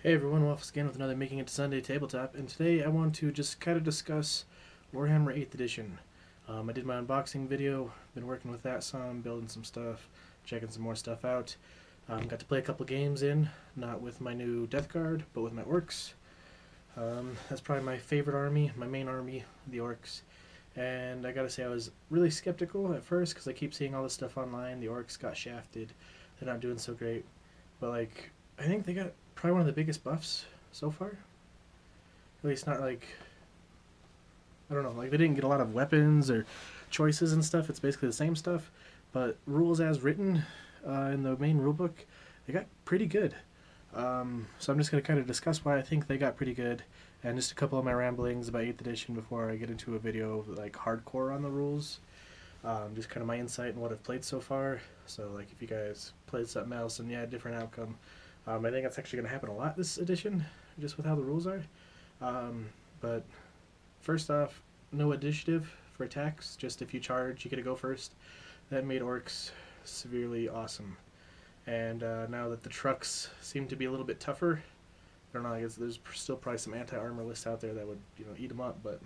Hey everyone, once again with another Making It to Sunday tabletop, and today I want to just kind of discuss Warhammer 8th Edition. I did my unboxing video, been working with that some, building some stuff, checking some more stuff out. Got to play a couple games in, not with my new Death Guard, but with my Orcs. That's probably my favorite army, my main army, the Orcs. And I gotta say, I was really skeptical at first because I keep seeing all this stuff online. The Orcs got shafted, they're not doing so great. But I think they got probably one of the biggest buffs so far. At least not I don't know, they didn't get a lot of weapons or choices and stuff. It's basically the same stuff, but rules as written in the main rulebook, they got pretty good. So I'm just going to kind of discuss why I think they got pretty good, and just a couple of my ramblings about 8th edition before I get into a video hardcore on the rules. Just kind of my insight and what I've played so far. So if you guys played something else and different outcome. I think that's actually going to happen a lot this edition, just with how the rules are. But first off, no initiative for attacks. Just if you charge, you get to go first. That made orcs severely awesome. And now that the trucks seem to be a little bit tougher, I don't know. I guess there's still probably some anti-armor lists out there that would eat them up. But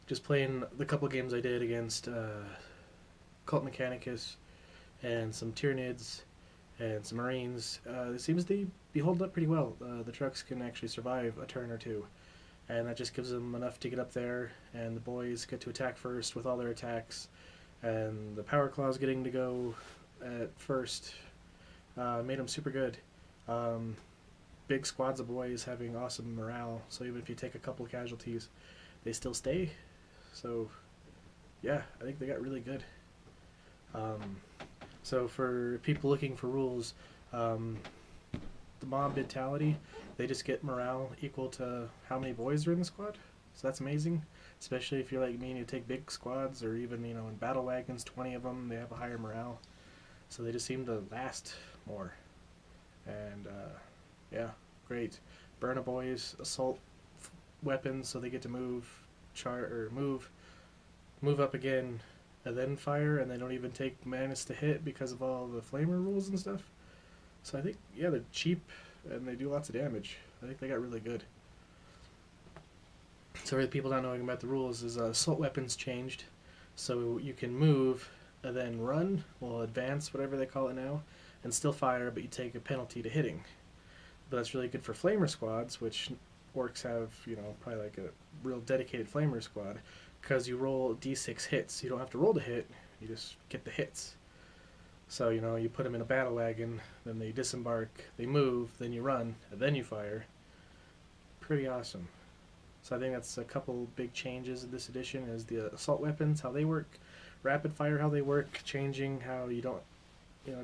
just playing the couple games I did against Cult Mechanicus and some Tyranids and some Marines, it seems to be holding up pretty well. The trucks can actually survive a turn or two, and that just gives them enough to get up there, and the boys get to attack first with all their attacks, and the Power Claws getting to go at first made them super good. Big squads of boys having awesome morale, so even if you take a couple casualties, they still stay. So yeah, I think they got really good. So for people looking for rules, the mob mentality, they just get morale equal to how many boys are in the squad. So that's amazing, especially if you're like me and you take big squads, or even in battle wagons, 20 of them, they have a higher morale. So they just seem to last more. And yeah, great. Burna boys, assault weapons, so they get to move, move up again, and then fire, and they don't even take manus to hit because of all the flamer rules and stuff. So I think, yeah, they're cheap and they do lots of damage. I think they got really good. So for the people not knowing about the rules, is assault weapons changed, so you can move and then run, well, advance, whatever they call it now, and still fire, but you take a penalty to hitting. But that's really good for flamer squads, which orcs have, probably like a real dedicated flamer squad, because you roll d6 hits. You don't have to roll to hit, you just get the hits. So, you put them in a battle wagon, then they disembark, they move, then you run, and then you fire. Pretty awesome. So I think that's a couple big changes in this edition, is the assault weapons, how they work, rapid fire, how they work, changing how you don't,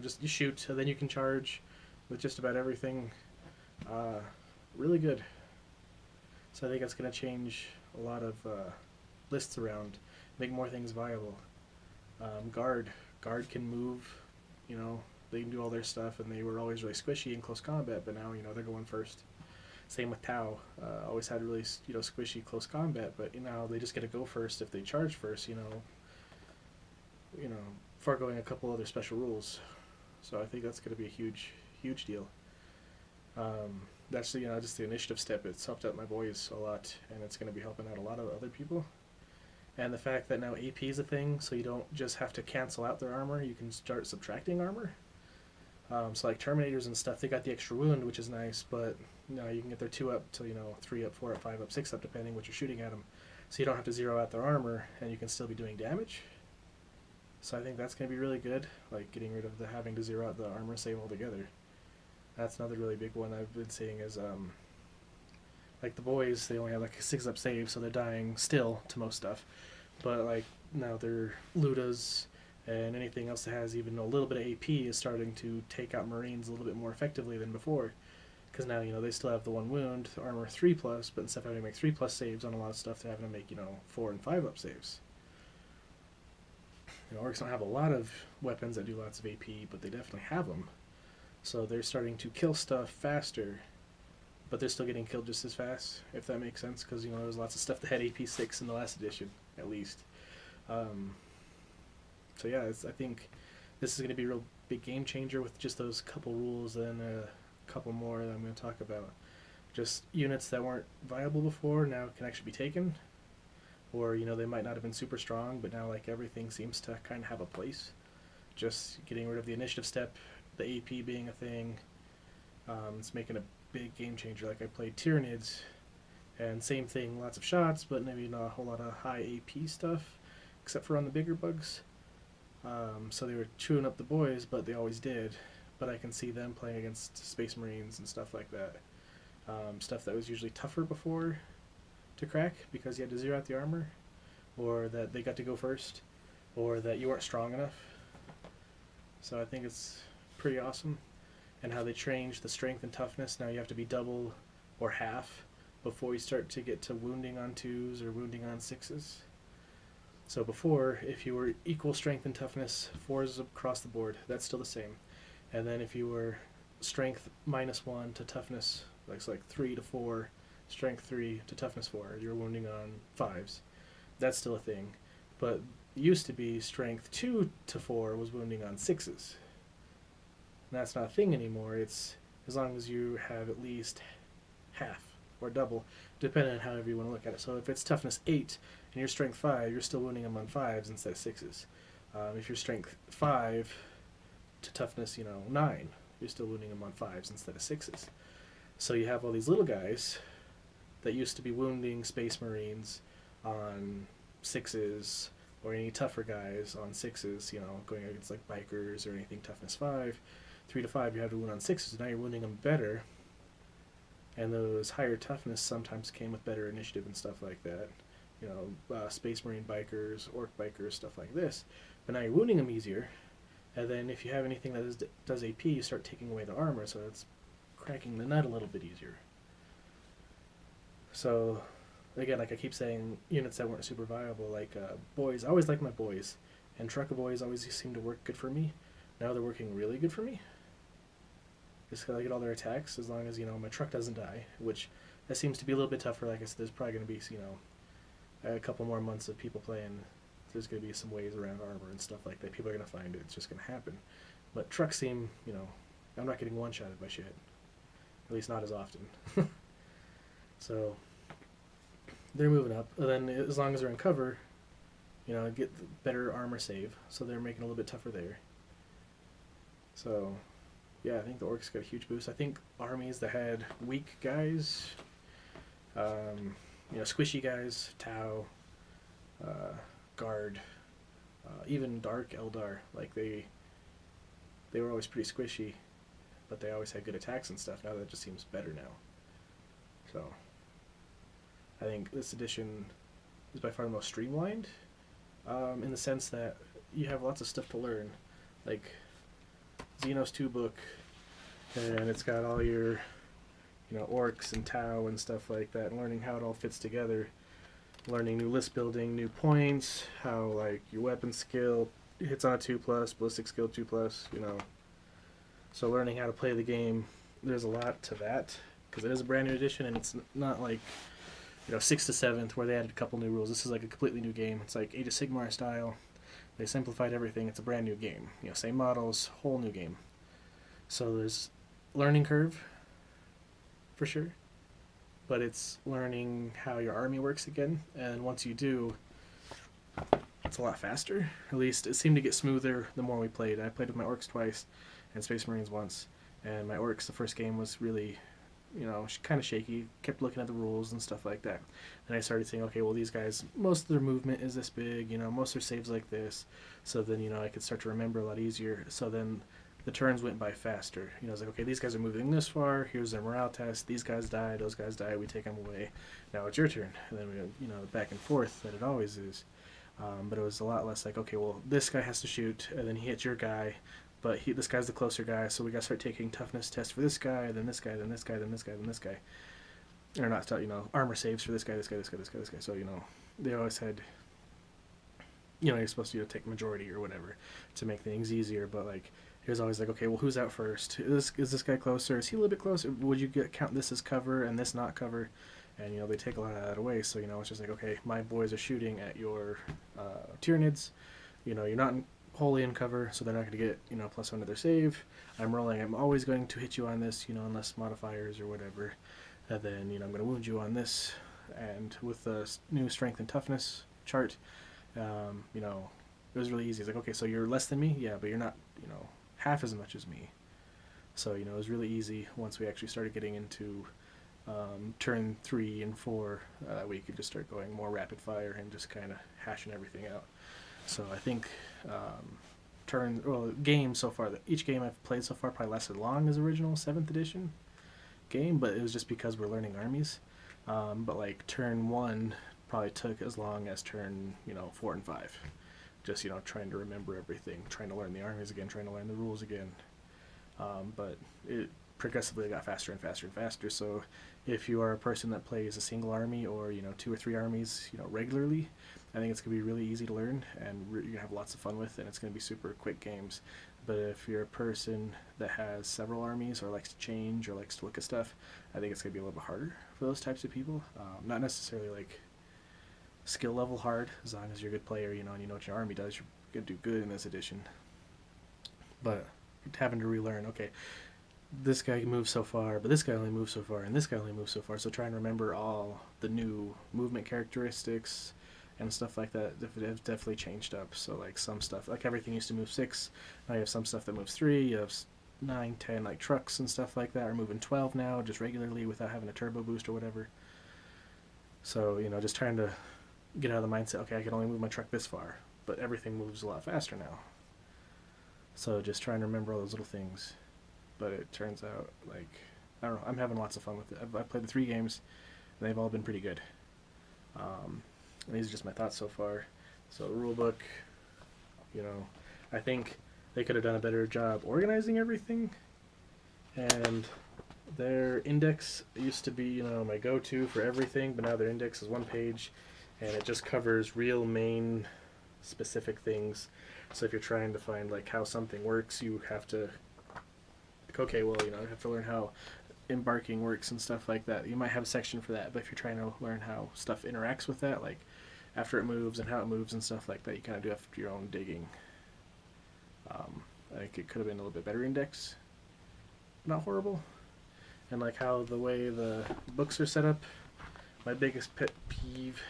just you shoot, and then you can charge with just about everything. Really good. So I think that's going to change a lot of lists around, make more things viable. Guard can move, they can do all their stuff, and they were always really squishy in close combat, but now, they're going first. Same with Tau, always had really, squishy close combat, but, they just get to go first if they charge first, foregoing a couple other special rules. So I think that's going to be a huge, huge deal. That's just the initiative step. It's helped out my boys a lot, and it's going to be helping out a lot of other people. And the fact that now AP is a thing, so you don't just have to cancel out their armor, you can start subtracting armor. So like Terminators and stuff, they got the extra wound, which is nice, but you can get their 2 up to 3 up, 4 up, 5 up, 6 up, depending what you're shooting at them. So you don't have to zero out their armor, and you can still be doing damage. So I think that's going to be really good, like getting rid of the having to zero out the armor save altogether. That's another really big one I've been seeing is like the boys, they only have like a 6 up save, so they're dying still to most stuff. But now their Ludas and anything else that has even a little bit of AP is starting to take out Marines a little bit more effectively than before. Because now, they still have the 1 wound, armor 3+, but instead of having to make 3+ saves on a lot of stuff, they're having to make, 4 and 5 up saves. Orcs don't have a lot of weapons that do lots of AP, but they definitely have them. So they're starting to kill stuff faster, but they're still getting killed just as fast, if that makes sense, because there was lots of stuff that had AP 6 in the last edition, at least. So yeah, I think this is going to be a real big game changer with just those couple rules and a couple more that I'm going to talk about. Just units that weren't viable before now can actually be taken, or they might not have been super strong, but now like everything seems to kind of have a place. Just getting rid of the initiative step, the AP being a thing, it's making a big game changer. Like I played Tyranids, and same thing, lots of shots, but maybe not a whole lot of high AP stuff, except for on the bigger bugs. So they were chewing up the boys, but they always did. But I can see them playing against Space Marines and stuff like that. Stuff that was usually tougher before to crack because you had to zero out the armor, or that they got to go first, or that you weren't strong enough. So I think it's pretty awesome. And how they changed the strength and toughness. Now you have to be double or half before you start to get to wounding on 2s or wounding on 6s. So before, if you were equal strength and toughness, 4s across the board, that's still the same. And then if you were strength -1 to toughness, like 3 to 4, strength 3 to toughness 4, you're wounding on 5s. That's still a thing. But it used to be strength 2 to 4 was wounding on 6s. And that's not a thing anymore. It's as long as you have at least half or double, depending on however you want to look at it. So if it's toughness 8 and you're strength 5, you're still wounding them on 5s instead of 6s. If you're strength 5 to toughness 9, you're still wounding them on 5s instead of 6s. So you have all these little guys that used to be wounding Space Marines on 6s, or any tougher guys on 6s, going against like bikers or anything toughness 5. 3 to 5 you have to wound on 6s, now you're wounding them better. And those higher toughness sometimes came with better initiative and stuff like that. Space Marine bikers, Orc bikers, stuff like this. But now you're wounding them easier. And then if you have anything that does AP, you start taking away the armor, so it's cracking the nut a little bit easier. So, again, like I keep saying, units that weren't super viable, like boys. I always like my boys. And Trucker boys always seem to work good for me. Now they're working really good for me. Just because I get all their attacks, as long as, my truck doesn't die, which that seems to be a little bit tougher. Like I said, there's probably going to be, a couple more months of people playing. There's going to be some ways around armor and stuff like that. People are going to find it. It's just going to happen. But trucks seem, I'm not getting one-shotted by shit. At least not as often. So, they're moving up. And then as long as they're in cover, get better armor save. So they're making it a little bit tougher there. So, yeah, I think the Orcs got a huge boost. I think armies that had weak guys, squishy guys, Tau, Guard, even Dark Eldar, like they were always pretty squishy, but they always had good attacks and stuff. Now that just seems better now. So, I think this edition is by far the most streamlined, in the sense that you have lots of stuff to learn, like Xenos 2 book, and it's got all your orcs and Tau and stuff like that, and learning how it all fits together, learning new list building, new points, how like your weapon skill hits on a 2+, ballistic skill 2+, so learning how to play the game. There's a lot to that because it is a brand new edition, and it's not like 6th to 7th where they added a couple new rules. This is like a completely new game. It's like Age of Sigmar style. They simplified everything. It's a brand new game. Same models, whole new game. So there's learning curve, for sure. But it's learning how your army works again. And once you do, it's a lot faster. At least it seemed to get smoother the more we played. I played with my Orcs twice and Space Marines once. And my Orcs, the first game was really, kind of shaky. Kept looking at the rules and stuff like that. And I started saying, okay, well, these guys, most of their movement is this big, most of their saves like this. So then, I could start to remember a lot easier. So then the turns went by faster. I was like, okay, these guys are moving this far. Here's their morale test. These guys die. Those guys die. We take them away. Now it's your turn. And then we, back and forth that it always is. But it was a lot less like, okay, well, this guy has to shoot, and then he hits your guy. But this guy's the closer guy, so we got to start taking toughness tests for this guy, then this guy, then this guy, then this guy, then this guy. Or not, armor saves for this guy, this guy, this guy, this guy, this guy. So, they always had, you're supposed to take majority or whatever to make things easier. But, like, it was always like, okay, well, who's out first? Is this guy closer? Is he a little bit closer? Would you count this as cover and this not cover? And, they take a lot of that away. So, it's just like, okay, my boys are shooting at your Tyranids. You're not holy in cover, so they're not going to get, you know, +1 to their save. I'm rolling, I'm always going to hit you on this, you know, unless modifiers or whatever. And then, you know, I'm going to wound you on this. And with the new strength and toughness chart, you know, it was really easy. It's like, okay, so you're less than me? Yeah, but you're not, you know, half as much as me. So, you know, it was really easy once we actually started getting into turn 3 and 4. We could just start going more rapid fire and just kind of hashing everything out. So I think games so far, each game I've played so far probably lasted long as original 7th edition game, but it was just because we're learning armies. But like turn 1 probably took as long as turn, you know, 4 and 5. Just, you know, trying to remember everything, trying to learn the armies again, trying to learn the rules again. But it progressively got faster and faster and faster. So if you are a person that plays a single army or, you know, 2 or 3 armies, you know, regularly, I think it's going to be really easy to learn, and you're going to have lots of fun with, and it's going to be super quick games. But if you're a person that has several armies or likes to change or likes to look at stuff, I think it's going to be a little bit harder for those types of people. Not necessarily like skill level hard, as long as you're a good player, you know, and you know what your army does, you're going to do good in this edition. But having to relearn, okay, this guy moves so far, but this guy only moves so far, and this guy only moves so far. So try and remember all the new movement characteristics and stuff like that. It's definitely changed up. So like some stuff, like everything used to move 6. Now you have some stuff that moves 3. You have 9, 10, like trucks and stuff like that are moving 12 now, just regularly without having a turbo boost or whatever. So, you know, just trying to get out of the mindset, okay, I can only move my truck this far, but everything moves a lot faster now. So just trying to remember all those little things. But it turns out, like, I don't know, I'm having lots of fun with it. I've played the 3 games, and they've all been pretty good. And these are just my thoughts so far. So rulebook, you know, I think they could have done a better job organizing everything. And their index used to be, you know, my go-to for everything, but now their index is 1 page, and it just covers real main specific things. So if you're trying to find like how something works, you have to, okay, well, you know, you have to learn how embarking works and stuff like that. You might have a section for that, but if you're trying to learn how stuff interacts with that, like after it moves and how it moves and stuff like that, you kind of do have your own digging. I think it could have been a little bit better index. Not horrible. And like how the way the books are set up, my biggest pet peeve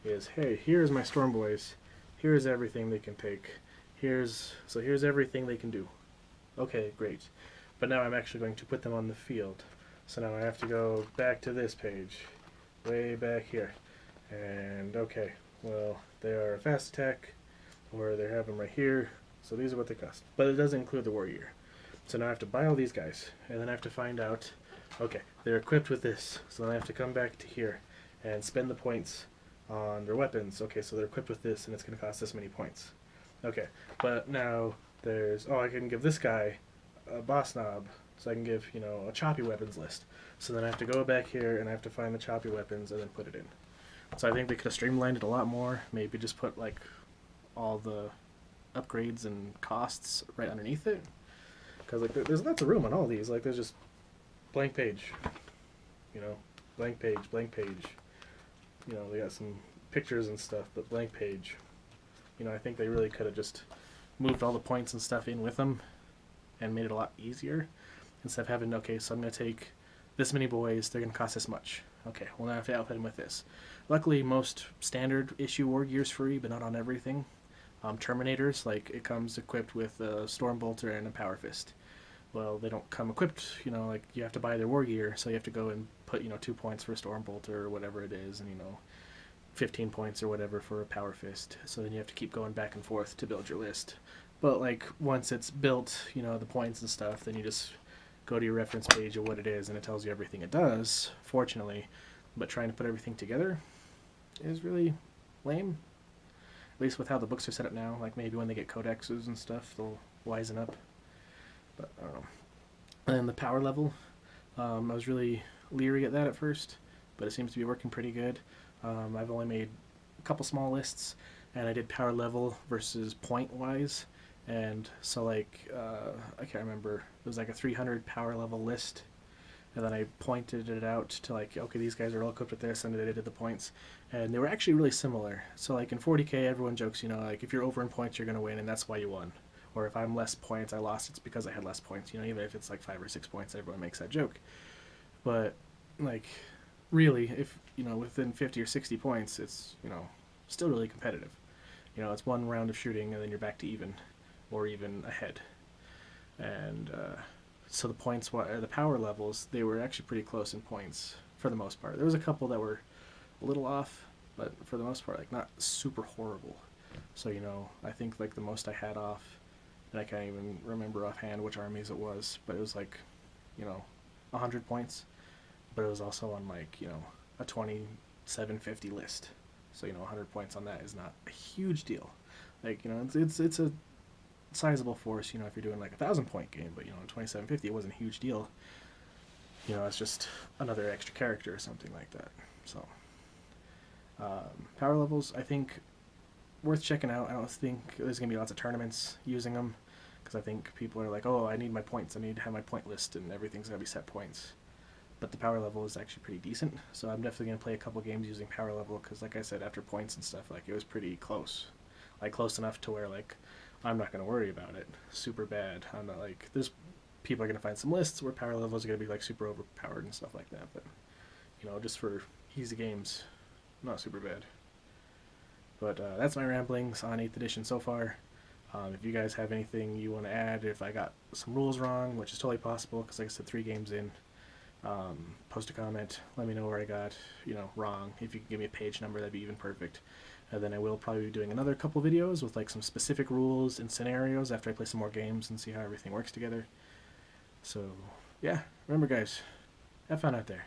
is, hey, here's my Storm Boys. Here's everything they can take. Here's everything they can do. Okay, great. But now I'm actually going to put them on the field. So now I have to go back to this page, way back here. And okay, well, they are a fast attack, or they have them right here. So these are what they cost. But it doesn't include the warrior. So now I have to buy all these guys, and then I have to find out, okay, they're equipped with this. So then I have to come back to here and spend the points on their weapons. Okay, so they're equipped with this, and it's going to cost this many points. Okay, but now there's, oh, I can give this guy a boss knob, so I can give, you know, a choppy weapons list. So then I have to go back here, and I have to find the choppy weapons and then put it in. So I think they could have streamlined it a lot more. Maybe just put, like, all the upgrades and costs right underneath it. Because, like, there's lots of room on all these. Like, there's just blank page, you know, blank page, blank page. You know, they got some pictures and stuff, but blank page. You know, I think they really could have just moved all the points and stuff in with them and made it a lot easier. Instead of having, okay, so I'm going to take this many boys, they're going to cost this much. Okay, well now I have to outfit them with this. Luckily, most standard issue war gear's free, but not on everything. Terminators, like, it comes equipped with a Storm Bolter and a Power Fist. Well, they don't come equipped, you know, like, you have to buy their war gear, so you have to go and put, you know, 2 points for a Storm Bolter or whatever it is, and, you know, 15 points or whatever for a Power Fist. So then you have to keep going back and forth to build your list. But, like, once it's built, you know, the points and stuff, then you just go to your reference page of what it is, and it tells you everything it does, fortunately. But trying to put everything together is really lame. At least with how the books are set up now. Like, maybe when they get codexes and stuff, they'll wisen up. But, I don't know. And then the power level, I was really leery at that at first, but it seems to be working pretty good. I've only made a couple small lists, and I did power level versus point-wise. And so, like, I can't remember. It was like a 300 power level list, and then I pointed it out to like, okay, these guys are all equipped with this, and they did the points, and they were actually really similar. So like in 40k, everyone jokes, you know, like if you're over in points, you're gonna win, and that's why you won. Or if I'm less points, I lost. It's because I had less points. You know, even if it's like 5 or 6 points, everyone makes that joke. But like, really, if you know within 50 or 60 points, it's still really competitive. You know, it's one round of shooting, and then you're back to even, or even ahead. And so the points, the power levels, they were actually pretty close in points for the most part. There was a couple that were a little off, but for the most part, like not super horrible. So I think like the most I had off, and I can't even remember offhand which armies it was, but it was like 100 points, but it was also on like a 2750 list. So 100 points on that is not a huge deal. Like it's a sizable force. If you're doing like 1,000 point game, but in 2750 it wasn't a huge deal. It's just another extra character or something like that. So power levels, I think, worth checking out. I don't think there's gonna be lots of tournaments using them, because I think people are like, oh, I need my points, I need to have my point list, and everything's gonna be set points. But the power level is actually pretty decent, so I'm definitely going to play a couple games using power level, because like I said, after points and stuff, like it was pretty close. Like close enough to where like I'm not going to worry about it super bad. I'm not like, there's people are going to find some lists where power levels are going to be like super overpowered and stuff like that, but just for easy games, not super bad. But that's my ramblings on 8th edition so far. If you guys have anything you want to add, if I got some rules wrong, which is totally possible, because like I said, 3 games in, post a comment, let me know where I got wrong. If you can give me a page number, that'd be even perfect. And then I will probably be doing another couple videos with like some specific rules and scenarios after I play some more games and see how everything works together. So yeah, remember guys, have fun out there.